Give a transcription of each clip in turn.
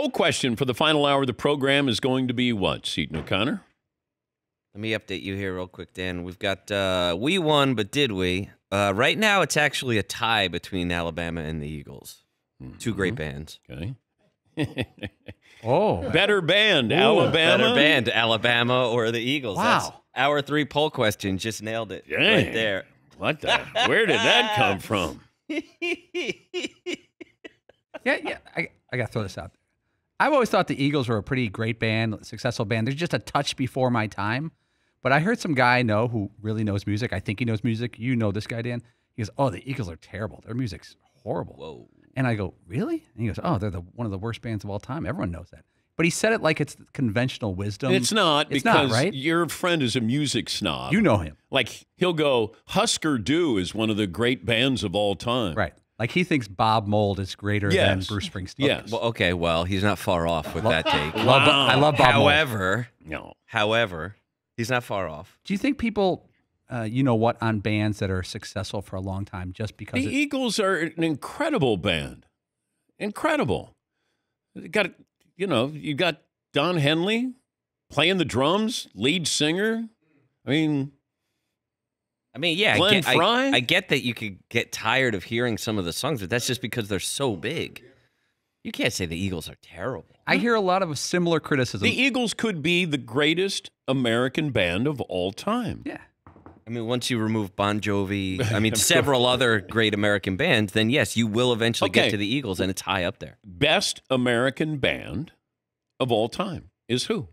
Poll question for the final hour of the program is going to be what, Seton O'Connor? Let me update you here real quick, Dan. We've got we won, but did we? Right now, it's actually a tie between Alabama and the Eagles. Two great bands. Okay. Oh. Better band, Alabama. Better band, Alabama or the Eagles. Wow. That's hour 3 poll question. Just nailed it Dang. right there. What the? Where did that come from? Yeah. I got to throw this out there. I've always thought the Eagles were a pretty great band, successful band. They're just a touch before my time. But I heard some guy I know who really knows music. I think he knows music. You know this guy, Dan. He goes, oh, the Eagles are terrible. Their music's horrible. Whoa. And I go, really? And he goes, oh, they're one of the worst bands of all time. Everyone knows that. But he said it like it's conventional wisdom. It's not, it's because not, right? Your friend is a music snob. You know him. Like, he'll go, Husker Du is one of the great bands of all time. Right. Like he thinks Bob Mould is greater than Bruce Springsteen. Yes. Well, he's not far off with that take. I love Bob Mould. However, he's not far off. Do you think people, on bands that are successful for a long time just because the Eagles are an incredible band. Incredible. You got Don Henley playing the drums, lead singer. I mean, yeah, Glenn Frey? I get that you could get tired of hearing some of the songs, but that's just because they're so big. You can't say the Eagles are terrible. I hear a lot of similar criticism. The Eagles could be the greatest American band of all time. Yeah. I mean, once you remove Bon Jovi, several other great American bands, then yes, you will eventually get to the Eagles, and it's high up there. Best American band of all time is who?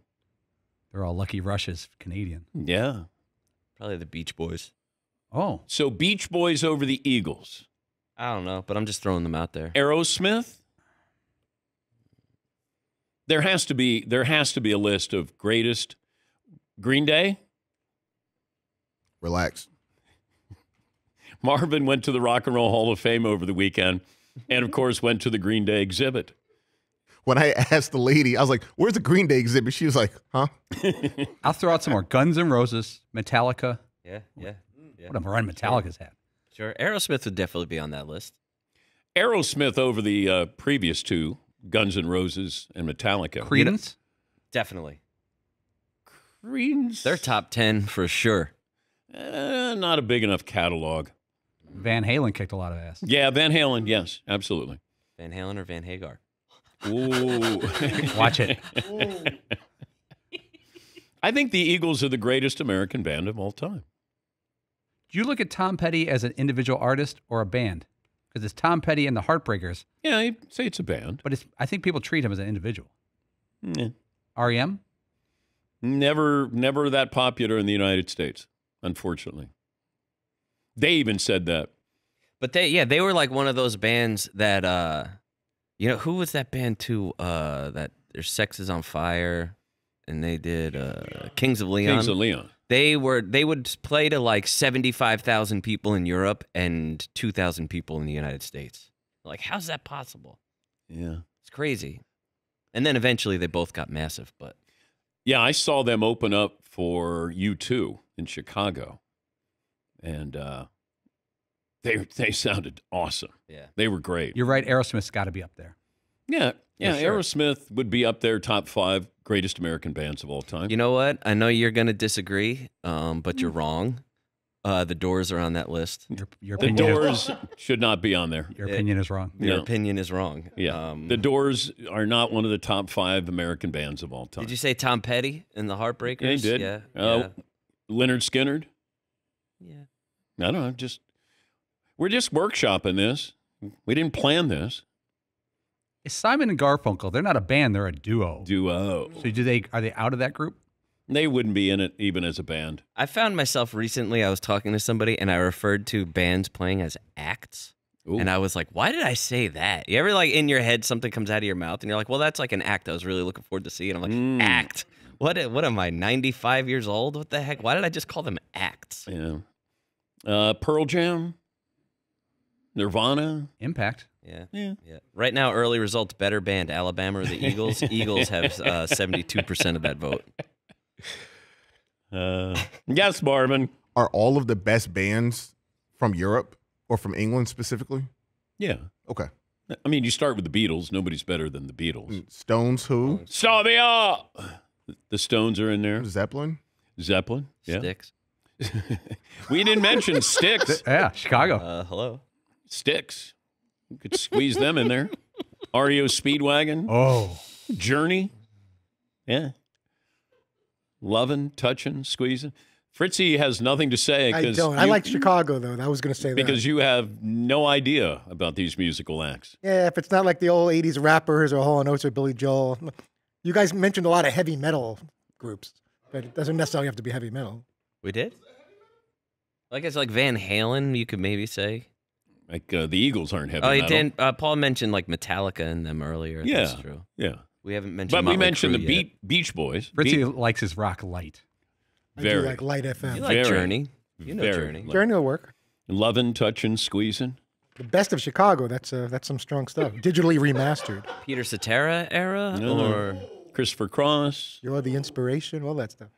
They're all Lucky Rushes, Canadian. Yeah. Probably the Beach Boys. Oh. So Beach Boys over the Eagles. I don't know, but I'm just throwing them out there. Aerosmith? There has to be a list of greatest. Green Day? Relax. Marvin went to the Rock and Roll Hall of Fame over the weekend and, of course, went to the Green Day exhibit. When I asked the lady, I was like, where's the Green Day exhibit? She was like, huh? I'll throw out some more. Guns N' Roses, Metallica. Yeah. What a run Metallica's had. Sure. Aerosmith would definitely be on that list. Aerosmith over the previous two, Guns N' Roses and Metallica. Creedence? Definitely. Creedence? They're top 10 for sure. Not a big enough catalog. Van Halen kicked a lot of ass. Yeah, Van Halen, yes, absolutely. Van Halen or Van Hagar? Ooh. Watch it. I think the Eagles are the greatest American band of all time. Do you look at Tom Petty as an individual artist or a band? Because it's Tom Petty and the Heartbreakers. Yeah, I'd say it's a band. But I think people treat him as an individual. Yeah. R.E.M.? Never that popular in the United States, unfortunately. They even said that. But they were like one of those bands that, who was that band too? That their Sex is on Fire, and they did Kings of Leon. Kings of Leon. They would play to like 75,000 people in Europe and 2,000 people in the United States. Like, how's that possible? Yeah. It's crazy. And then eventually they both got massive, but. Yeah, I saw them open up for U2 in Chicago. And they sounded awesome. Yeah. They were great. You're right, Aerosmith's got to be up there. Yeah, sure. Aerosmith would be up there, top 5 greatest American bands of all time. You know what? I know you're going to disagree, but you're wrong. The Doors are on that list. Your the Doors should not be on there. Your opinion is wrong. Your opinion is wrong. Yeah. The Doors are not one of the top 5 American bands of all time. Did you say Tom Petty and the Heartbreakers? Yeah, he did. Yeah. Leonard Skinner? Yeah. I don't know. We're just workshopping this. We didn't plan this. Is Simon and Garfunkel, they're not a band, they're a duo. Duo. So are they out of that group? They wouldn't be in it even as a band. I found myself recently, I was talking to somebody, and I referred to bands playing as acts. Ooh. And I was like, why did I say that? You ever, like, in your head, something comes out of your mouth, and you're like, well, that's like an act I was really looking forward to see. And I'm like, act? What am I, 95 years old? What the heck? Why did I just call them acts? Yeah. Pearl Jam? Nirvana? Impact. Yeah. Right now, early results, better band, Alabama or the Eagles. Eagles have 72% of that vote. Yes, Marvin. Are all of the best bands from Europe or from England specifically? Yeah. Okay. I mean, you start with the Beatles. Nobody's better than the Beatles. Stones, who? Stop me up! The Stones are in there. Zeppelin. Zeppelin. Yeah. Sticks. We didn't mention Styx. Yeah, Chicago. Hello. Styx. You could squeeze them in there. REO Speedwagon. Oh. Journey. Yeah. Loving, touching, squeezing. Fritzy has nothing to say. I don't. I like Chicago, though. I was going to say that. Because you have no idea about these musical acts. Yeah, if it's not like the old 80s rappers or Hall & Oates or Billy Joel. You guys mentioned a lot of heavy metal groups, but it doesn't necessarily have to be heavy metal. We did? Like it's like Van Halen, you could maybe say. Like the Eagles aren't heavy Oh, metal. didn't. Paul mentioned like Metallica in them earlier. Yeah. That's true. Yeah. We haven't mentioned But we Motley mentioned Crue the yet. Beach Boys. Fritzy likes his rock light. I do Very. like Light FM. You like Very. Journey. You know Very. Journey. Journey will work. Loving, touching, squeezing. The best of Chicago. That's some strong stuff. Digitally remastered. Peter Cetera era? No. Or Christopher Cross. You're the inspiration. All that stuff.